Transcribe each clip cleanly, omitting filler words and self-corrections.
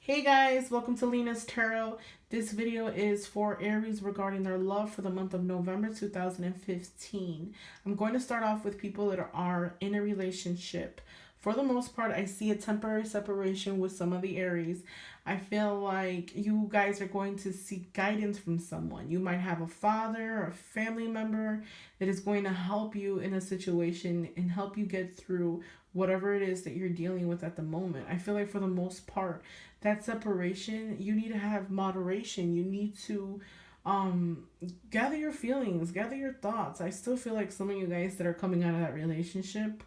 Hey guys, welcome to Lena's Tarot. This video is for Aries regarding their love for the month of November 2015. I'm going to start off with people that are in a relationship. For the most part, I see a temporary separation with some of the Aries. I feel like you guys are going to seek guidance from someone. You might have a father or a family member that is going to help you in a situation and help you get through whatever it is that you're dealing with at the moment. I feel like for the most part, that separation, you need to have moderation. You need to um gather your feelings, gather your thoughts. I still feel like some of you guys that are coming out of that relationship,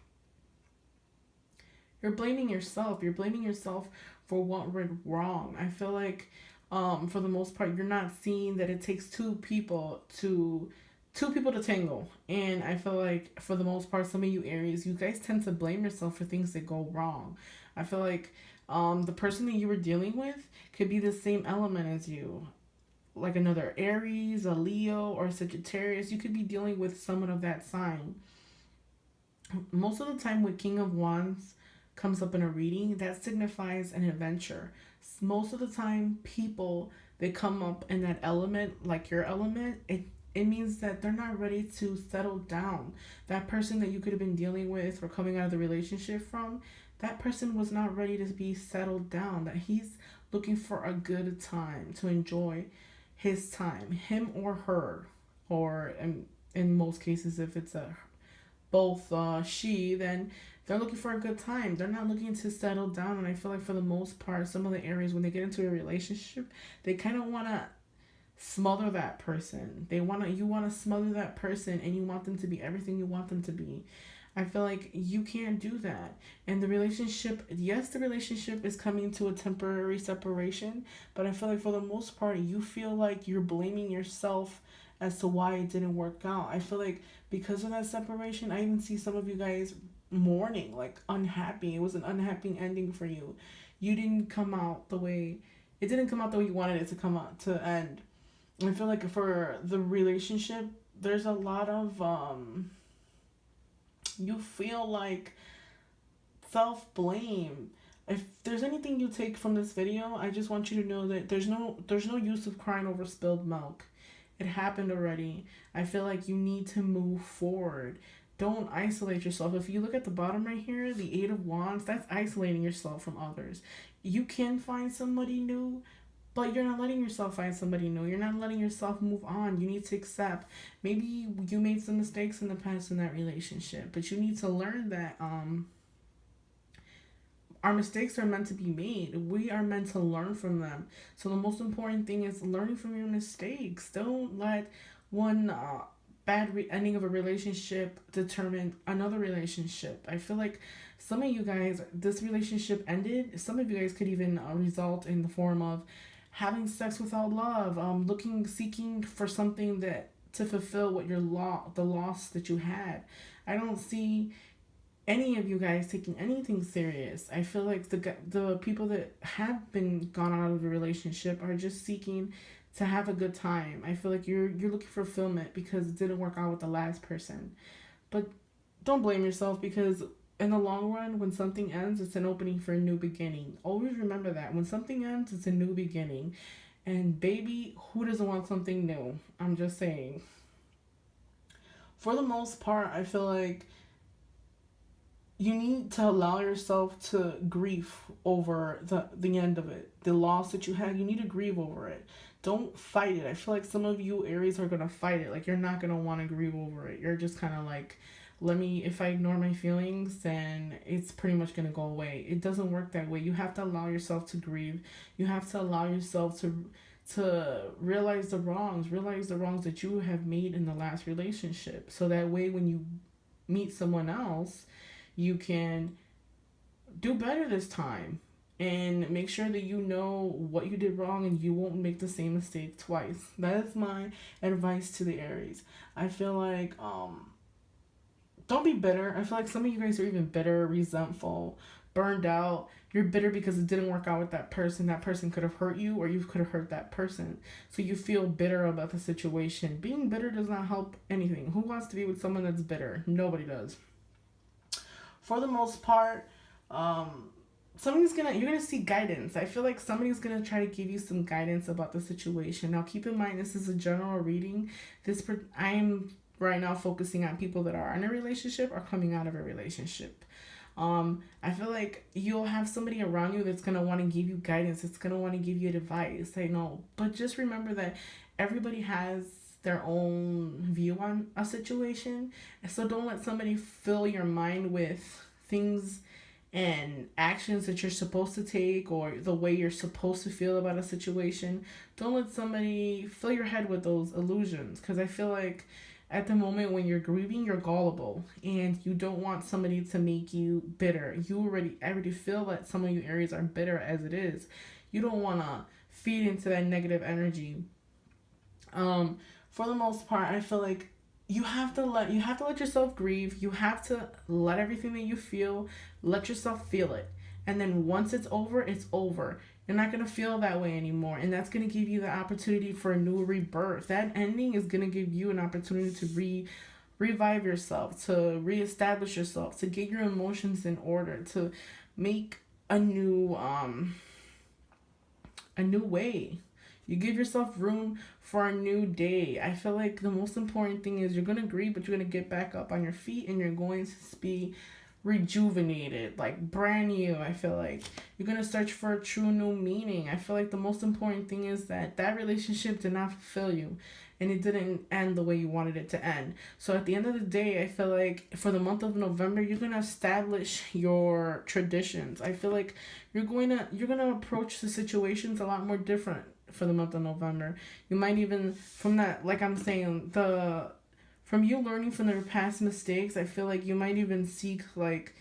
you're blaming yourself. You're blaming yourself for what went wrong. I feel like for the most part you're not seeing that it takes two people to tangle. And I feel like for the most part some of you Aries, you guys tend to blame yourself for things that go wrong. I feel like the person that you were dealing with could be the same element as you, like another Aries, a Leo, or a Sagittarius. You could be dealing with someone of that sign. Most of the time, when King of Wands comes up in a reading, that signifies an adventure. Most of the time, people that come up in that element, like your element, it means that they're not ready to settle down. That person that you could have been dealing with or coming out of the relationship from, that person was not ready to be settled down. That he's looking for a good time to enjoy his time, him or her, or in most cases, if it's a both she, then they're looking for a good time. They're not looking to settle down. And I feel like for the most part, some of the Aries, when they get into a relationship, they kind of want to smother that person. You want to smother that person, and you want them to be everything you want them to be. I feel like you can't do that. And the relationship, yes, the relationship is coming to a temporary separation, but I feel like for the most part, you feel like you're blaming yourself as to why it didn't work out. I feel like because of that separation, I even see some of you guys mourning, like unhappy. It was an unhappy ending for you. You didn't come out the way it didn't come out the way you wanted it to come out to end. And I feel like for the relationship, there's a lot of you feel like self blame. If there's anything you take from this video, I just want you to know that there's no use of crying over spilled milk. It happened already. I feel like you need to move forward. Don't isolate yourself. If you look at the bottom right here, the Eight of Wands, that's isolating yourself from others. You can find somebody new, but you're not letting yourself find somebody new. You're not letting yourself move on. You need to accept. Maybe you made some mistakes in the past in that relationship, but you need to learn that our mistakes are meant to be made. We are meant to learn from them. So the most important thing is learning from your mistakes. Don't let one ending of a relationship determine another relationship. I feel like some of you guys, this relationship ended. Some of you guys could even result in the form of having sex without love, seeking for something that to fulfill what the loss that you had. I don't see any of you guys taking anything serious. I feel like the people that have been gone out of a relationship are just seeking to have a good time. I feel like you're looking for fulfillment because it didn't work out with the last person. But don't blame yourself, because in the long run, when something ends, it's an opening for a new beginning. Always remember that. When something ends, it's a new beginning. And baby, who doesn't want something new? I'm just saying. For the most part, I feel like you need to allow yourself to grieve over the end of it, the loss that you had. You need to grieve over it. Don't fight it. I feel like some of you Aries are gonna fight it. Like, you're not gonna want to grieve over it. You're just kind of like, let me, if I ignore my feelings, then it's pretty much gonna go away. It doesn't work that way. You have to allow yourself to grieve. You have to allow yourself to realize the wrongs that you have made in the last relationship, so that way when you meet someone else, you can do better this time, and make sure that you know what you did wrong and you won't make the same mistake twice. That is my advice to the Aries. I feel like don't be bitter. I feel like some of you guys are even bitter, resentful, burned out. You're bitter because it didn't work out with that person. That person could have hurt you, or you could have hurt that person. So you feel bitter about the situation. Being bitter does not help anything. Who wants to be with someone that's bitter? Nobody does. For the most part, you're gonna see guidance. I feel like somebody's gonna try to give you some guidance about the situation. Now keep in mind this is a general reading. I'm right now focusing on people that are in a relationship or coming out of a relationship. I feel like you'll have somebody around you that's gonna want to give you guidance. It's gonna want to give you advice. I know, but just remember that everybody has their own view on a situation, so don't let somebody fill your mind with things and actions that you're supposed to take or the way you're supposed to feel about a situation. Don't let somebody fill your head with those illusions, because I feel like at the moment when you're grieving, you're gullible and you don't want somebody to make you bitter. I already feel that some of you Aries are bitter as it is. You don't want to feed into that negative energy. For the most part, I feel like you have to let yourself grieve. You have to let everything that you feel, let yourself feel it. And then once it's over, it's over. You're not going to feel that way anymore, and that's going to give you the opportunity for a new rebirth. That ending is going to give you an opportunity to revive yourself, to reestablish yourself, to get your emotions in order, to make a new way. You give yourself room for a new day. I feel like the most important thing is you're going to grieve, but you're going to get back up on your feet and you're going to be rejuvenated, like brand new. I feel like you're going to search for a true new meaning. I feel like the most important thing is that that relationship did not fulfill you and it didn't end the way you wanted it to end. So at the end of the day, I feel like for the month of November, you're going to establish your traditions. I feel like you're going to approach the situations a lot more different for the month of November. You might even from that, like I'm saying, the from you learning from their past mistakes, I feel like you might even seek like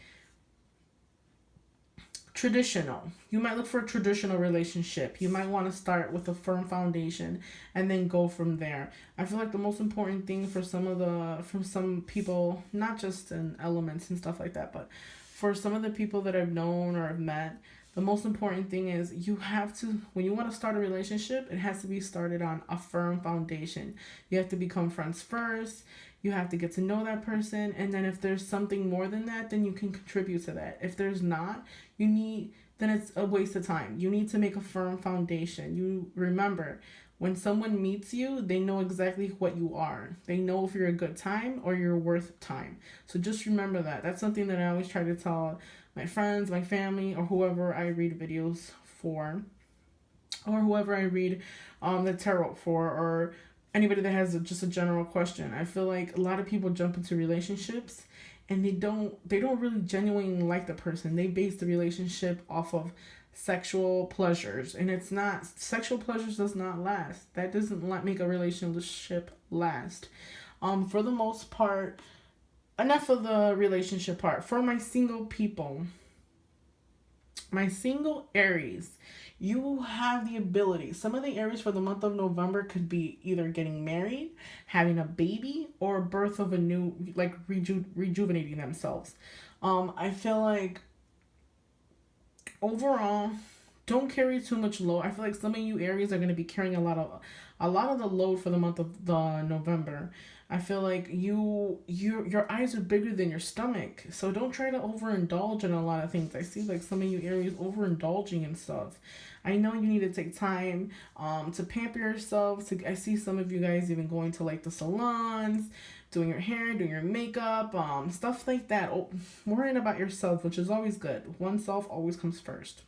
traditional. You might look for a traditional relationship. You might want to start with a firm foundation and then go from there. I feel like the most important thing for some people, not just in elements and stuff like that, but for some of the people that I've known or have met, the most important thing is you have to, when you want to start a relationship, it has to be started on a firm foundation. You have to become friends first. You have to get to know that person. And then if there's something more than that, then you can contribute to that. If there's not, then it's a waste of time. You need to make a firm foundation. You remember, when someone meets you, they know exactly what you are. They know if you're a good time or you're worth time. So just remember that. That's something that I always try to tell my friends, my family, or whoever I read videos for, or whoever I read the tarot for, or anybody that has just a general question. I feel like a lot of people jump into relationships and they don't really genuinely like the person. They base the relationship off of sexual pleasures, and it's not, sexual pleasures does not last. That doesn't make a relationship last. For the most part, enough of the relationship part. For my single people, my single Aries, you have the ability. Some of the Aries for the month of November could be either getting married, having a baby, or birth of a new, like rejuvenating themselves. I feel like overall, don't carry too much load. I feel like some of you Aries are going to be carrying a lot of the load for the month of the November. I feel like your eyes are bigger than your stomach, so don't try to overindulge in a lot of things. I see like some of you Aries overindulging and stuff. I know you need to take time to pamper yourself. I see some of you guys even going to like the salons, doing your hair, doing your makeup, stuff like that. Oh, worrying about yourself, which is always good. Oneself always comes first.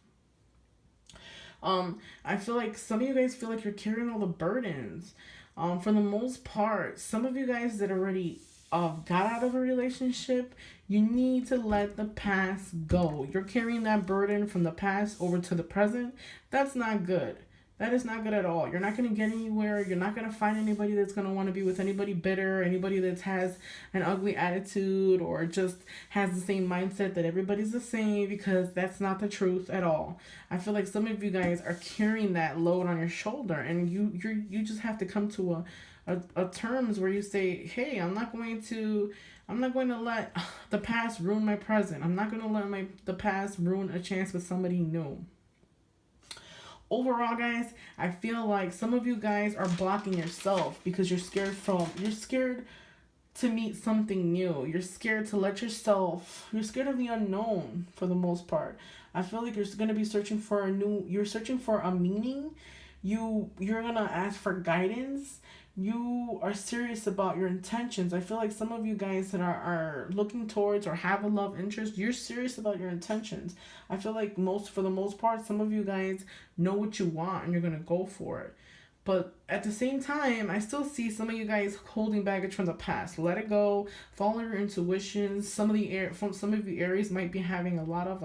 I feel like some of you guys feel like you're carrying all the burdens. For the most part, some of you guys that already got out of a relationship, you need to let the past go. You're carrying that burden from the past over to the present. That's not good. That is not good at all. You're not going to get anywhere. You're not going to find anybody that's going to want to be with anybody bitter, anybody that has an ugly attitude or just has the same mindset that everybody's the same, because that's not the truth at all. I feel like some of you guys are carrying that load on your shoulder, and you just have to come to a terms where you say, "Hey, I'm not going to let the past ruin my present. I'm not going to let the past ruin a chance with somebody new." Overall, guys, I feel like some of you guys are blocking yourself because you're scared to meet something new. You're scared to let yourself, you're scared of the unknown for the most part. I feel like you're going to be searching for you're searching for a meaning. You're going to ask for guidance. You are serious about your intentions. I feel like some of you guys that are looking towards or have a love interest, you're serious about your intentions. I feel like for the most part, some of you guys know what you want and you're going to go for it. But at the same time, I still see some of you guys holding baggage from the past. Let it go. Follow your intuition. Some of you Aries might be having a lot of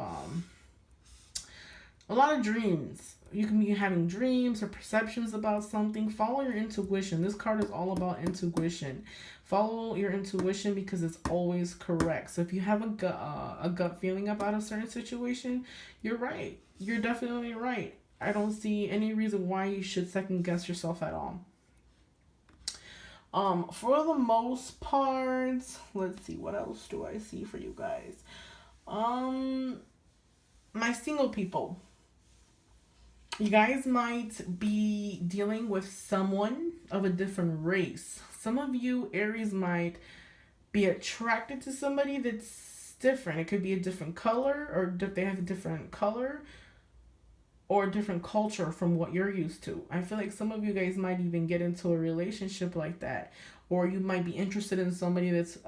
dreams. You can be having dreams or perceptions about something. Follow your intuition. This card is all about intuition. Follow your intuition because it's always correct. So if you have a gut feeling about a certain situation, you're right. You're definitely right. I don't see any reason why you should second guess yourself at all. For the most part, let's see, what else do I see for you guys? My single people. You guys might be dealing with someone of a different race. Some of you Aries might be attracted to somebody that's different. It could be a different color, or they have a different color or a different culture from what you're used to. I feel like some of you guys might even get into a relationship like that, or you might be interested in somebody that's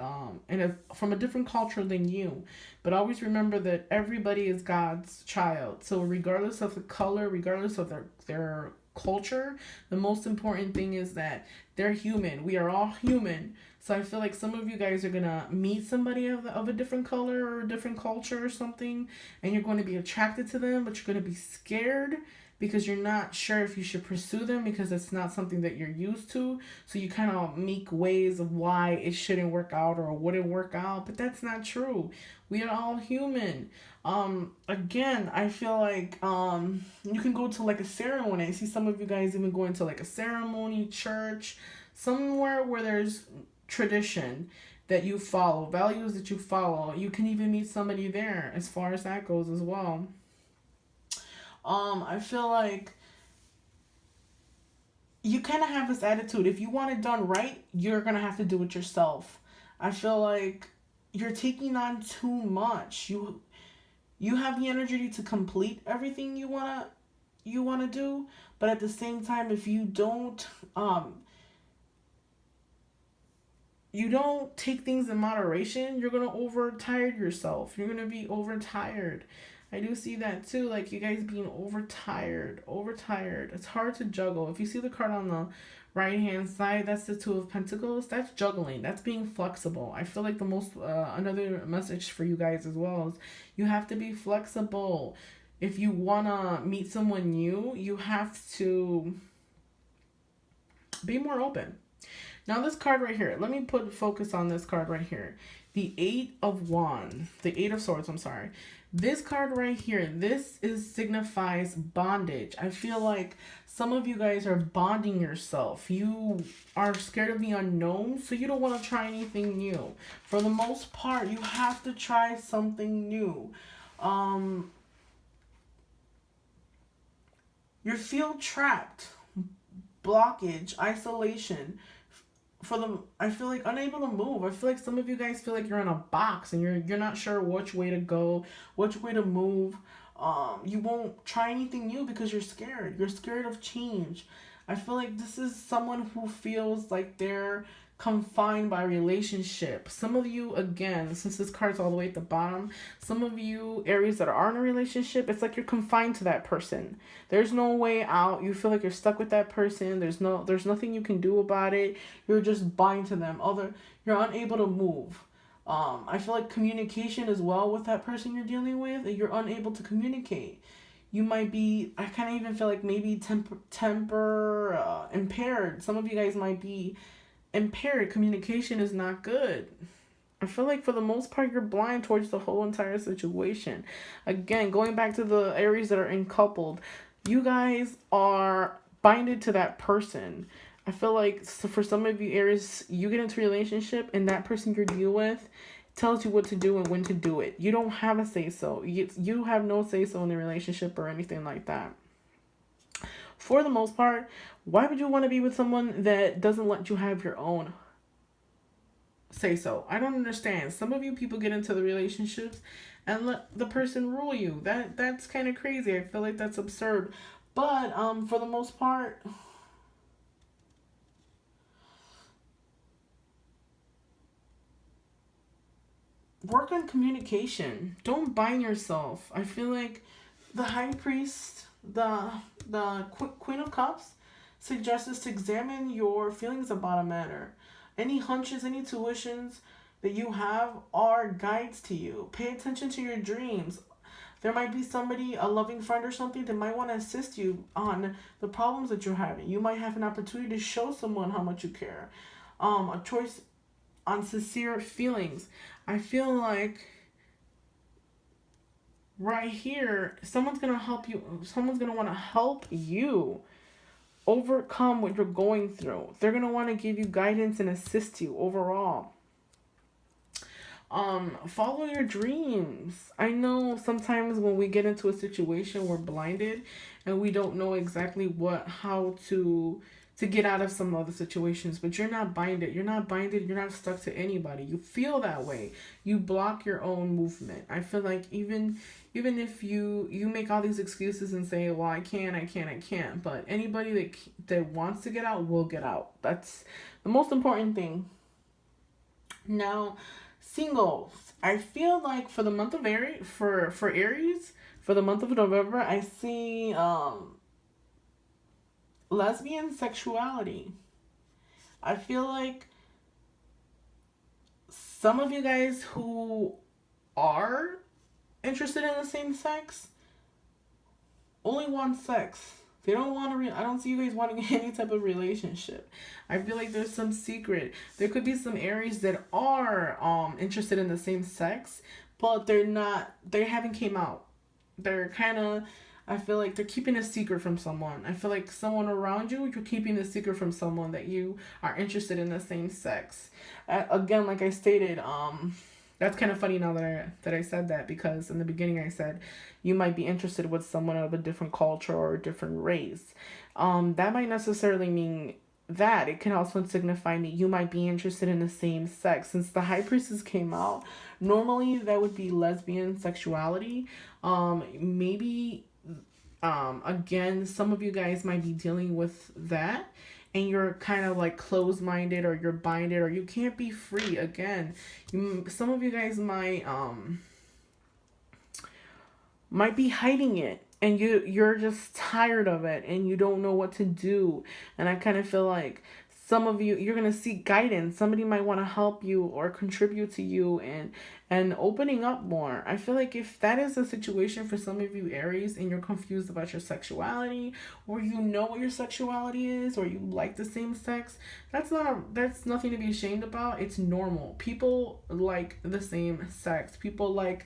from a different culture than you. But always remember that everybody is God's child. So regardless of the color, regardless of their culture, the most important thing is that they're human. We are all human. So I feel like some of you guys are gonna meet somebody of a different color or a different culture or something, and you're going to be attracted to them, but you're going to be scared because you're not sure if you should pursue them because it's not something that you're used to. So you kind of make ways of why it shouldn't work out or wouldn't work out, but that's not true. We are all human. Again, I feel like you can go to like a ceremony. I see some of you guys even going to like a ceremony, church, somewhere where there's tradition that you follow, values that you follow. You can even meet somebody there as far as that goes as well. I feel like you kind of have this attitude. If you want it done right, you're going to have to do it yourself. I feel like you're taking on too much. You have the energy to complete everything you want to do, but at the same time if you don't take things in moderation, you're going to overtire yourself. You're going to be overtired. I do see that too, like you guys being overtired. It's hard to juggle. If you see the card on the right hand side, that's the Two of Pentacles. That's juggling. That's being flexible. I feel like the most, another message for you guys as well is you have to be flexible. If you want to meet someone new, you have to be more open. Now this card right here, let me put focus on this card right here. The Eight of Swords, I'm sorry. This card right here, signifies bondage. I feel like some of you guys are bonding yourself. You are scared of the unknown, so you don't want to try anything new. For the most part, you have to try something new. You feel trapped, blockage, isolation. I feel like unable to move. I feel like some of you guys feel like you're in a box and you're not sure which way to go, which way to move. You won't try anything new because you're scared. You're scared of change. I feel like this is someone who feels like they're confined by relationship. Some of you, again, since this card's all the way at the bottom, some of you Aries that are in a relationship, it's like you're confined to that person. There's no way out. You feel like you're stuck with that person. There's nothing you can do about it. You're just bind to them. You're unable to move. I feel like communication as well with that person you're dealing with. You're unable to communicate. You might be, I kind of even feel like maybe temper impaired. Some of you guys might be impaired. Communication is not good. I feel like for the most part you're blind towards the whole entire situation. Again, going back to the Aries that are uncoupled, you guys are binded to that person. I feel like for some of you Aries, you get into a relationship and that person you're dealing with tells you what to do and when to do it. You don't have a say-so. You have no say-so in the relationship or anything like that. For the most part, why would you want to be with someone that doesn't let you have your own? say so. I don't understand. Some of you people get into the relationships and let the person rule you. That's kind of crazy. I feel like that's absurd. But for the most part, work on communication. Don't bind yourself. I feel like the high priest, the queen of cups, suggests us to examine your feelings about a matter. Any hunches, any tuitions that you have are guides to you. Pay attention to your dreams. There might be somebody, a loving friend or something, that might want to assist you on the problems that you're having. You might have an opportunity to show someone how much you care. A choice on sincere feelings. I feel like right here, someone's gonna help you. Someone's gonna want to help you overcome what you're going through. They're gonna want to give you guidance and assist you overall. Follow your dreams. I know sometimes when we get into a situation, we're blinded and we don't know exactly how to get out of some other situations, but you're not binded. You're not binded. You're not stuck to anybody. You feel that way. You block your own movement. I feel like even if you make all these excuses and say, well, I can't, but anybody that wants to get out will get out. That's the most important thing. Now, singles. I feel like for the month of Aries, for Aries, for the month of November, I see lesbian sexuality. I feel like some of you guys who are interested in the same sex only want sex. They don't want to. I don't see you guys wanting any type of relationship. I feel like there's some secret. There could be some Aries that are interested in the same sex, but they're not. They haven't came out. They're kind of. I feel like they're keeping a secret from someone. I feel like someone around you, you're keeping a secret from someone that you are interested in the same sex. Again, like I stated, that's kind of funny now that I said that, because in the beginning I said you might be interested with someone of a different culture or a different race. That might necessarily mean that. It can also signify that you might be interested in the same sex. Since the High Priestess came out, normally that would be lesbian sexuality. Maybe again, some of you guys might be dealing with that and you're kind of like closed minded, or you're binded, or you can't be free. Again, some of you guys might be hiding it, and you're just tired of it and you don't know what to do. And I kind of feel like some of you, you're going to seek guidance. Somebody might want to help you or contribute to you and opening up more. I feel like if that is the situation for some of you Aries, and you're confused about your sexuality, or you know what your sexuality is, or you like the same sex, that's nothing to be ashamed about. It's normal. People like the same sex. People like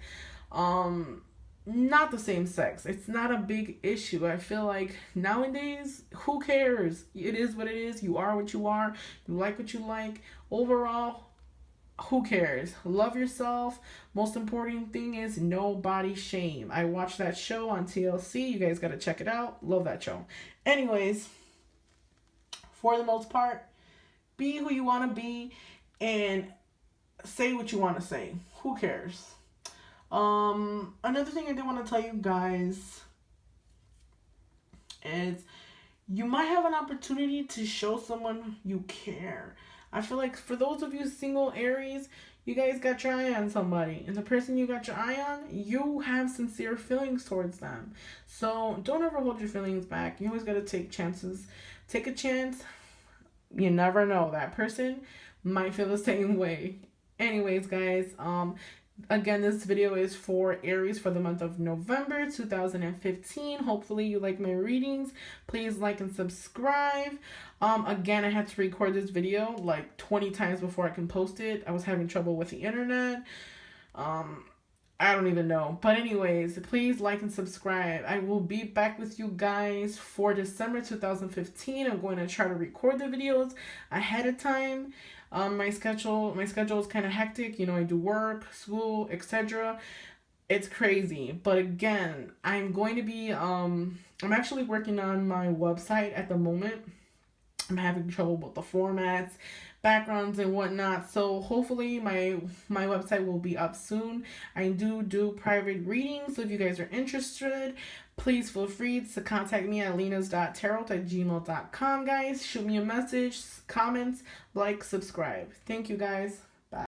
not the same sex. It's not a big issue. I feel like nowadays, who cares? It is what it is. You are what you are. You like what you like. Overall, who cares? Love yourself. Most important thing is no body shame. I watched that show on TLC. You guys got to check it out. Love that show. Anyways, for the most part, be who you want to be and say what you want to say. Who cares? Another thing I did want to tell you guys is you might have an opportunity to show someone you care. I feel like for those of you single Aries, you guys got your eye on somebody, and the person you got your eye on, you have sincere feelings towards them. So don't ever hold your feelings back. You always got to take chances. Take a chance. You never know. That person might feel the same way. Anyways, guys, again, this video is for Aries for the month of November 2015. Hopefully you like my readings. Please like and subscribe. Again, I had to record this video like 20 times before I can post it. I was having trouble with the internet. I don't even know. But anyways, please like and subscribe. I will be back with you guys for December 2015. I'm going to try to record the videos ahead of time. My schedule is kind of hectic. You know, I do work, school, etc. It's crazy. But again, I'm going to be I'm actually working on my website at the moment. I'm having trouble with the formats, backgrounds, and whatnot. So hopefully my website will be up soon. I do private readings, so if you guys are interested, please feel free to contact me at lenas.tarot@gmail.com, guys. Shoot me a message, comments, like, subscribe. Thank you, guys.